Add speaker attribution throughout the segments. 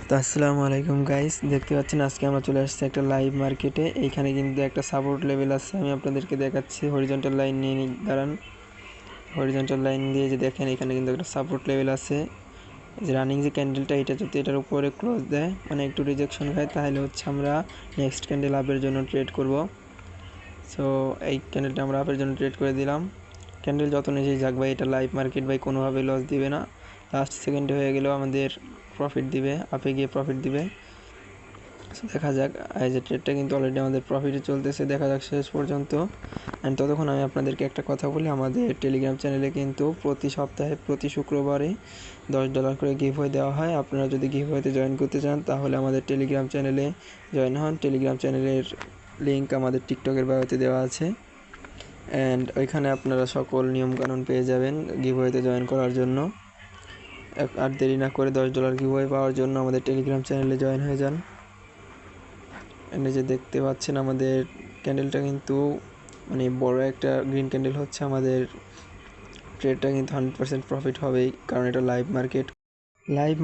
Speaker 1: তো আসসালামু আলাইকুম গাইস, দেখতে পাচ্ছেন আজকে আমরা চলে আসছি একটা লাইভ মার্কেটে। এইখানে কিন্তু একটা সাপোর্ট লেভেল আছে, আমি আপনাদেরকে দেখাচ্ছি। হরিজন্টাল লাইন নিয়ে দাঁড়ান। হরিজন্টাল লাইন দিয়ে যে দেখেন, এখানে কিন্তু একটা সাপোর্ট লেভেল আছে। যে রানিং যে ক্যান্ডেলটা, এটা যদি এটার উপরে ক্লোজ দেয়, মানে একটু রিজেকশন খায়, তাহলে হচ্ছে আমরা নেক্সট ক্যান্ডেল আপের জন্য ট্রেড করব। সো এই ক্যান্ডেলটা আমরা আপের জন্য ট্রেড করে দিলাম। ক্যান্ডেল যত নিচেই যাক ভাই, এটা লাইভ মার্কেট ভাই, কোনোভাবেই লস দিবে না। লাস্ট সেকেন্ডে হয়ে গেলেও আমাদের প্রফিট দিবে, আপে গিয়ে প্রফিট দিবে। সো দেখা যাক। এই যে ট্রেডটা কিন্তু অলরেডি আমাদের প্রফিটে চলতেছে, দেখা যাক শেষ পর্যন্ত। অ্যান্ড ততক্ষণ আমি আপনাদেরকে একটা কথা বলি, আমাদের টেলিগ্রাম চ্যানেলে কিন্তু প্রতি সপ্তাহে প্রতি শুক্রবারে $10 করে গিভওয়ে দেওয়া হয়। আপনারা যদি গিভওয়েতে জয়েন করতে চান তাহলে আমাদের টেলিগ্রাম চ্যানেলে জয়েন হন। টেলিগ্রাম চ্যানেলের লিঙ্ক আমাদের টিকটকের বায়োতে দেওয়া আছে। অ্যান্ড ওইখানে আপনারা সকল নিয়মকানুন পেয়ে যাবেন গিভওয়েতে জয়েন করার জন্য। আর দেরি না করে $10 গিভওয়ে পাওয়ার জন্য আমাদের টেলিগ্রাম চ্যানেলে জয়েন হয়ে যান। এই যে দেখতে পাচ্ছেন, আমাদের ক্যান্ডেলটা কিন্তু মানে বড় একটা গ্রিন ক্যান্ডেল হচ্ছে। আমাদের ট্রেডটা কিন্তু 100% প্রফিট হবেই, কারণ এটা লাইভ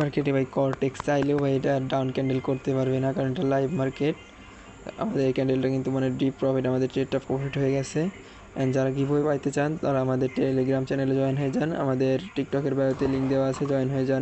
Speaker 1: মার্কেটে ভাই কর্টেক্স চাইলেও ভাই এটা ডাউন ক্যান্ডেল করতে পারবে না, কারণ এটা লাইভ মার্কেট। আমাদের এই ক্যান্ডেলটা কিন্তু মানে ডিপ প্রফিট, আমাদের ট্রেডটা প্রফিট হয়ে গেছে। অ্যান্ড যারা গিভওয়ে পাইতে চান তারা আমাদের টেলিগ্রাম চ্যানেলে জয়েন হয়ে যান। আমাদের টিকটকের বায়োতে লিঙ্ক দেওয়া আছে, জয়েন হয়ে যান।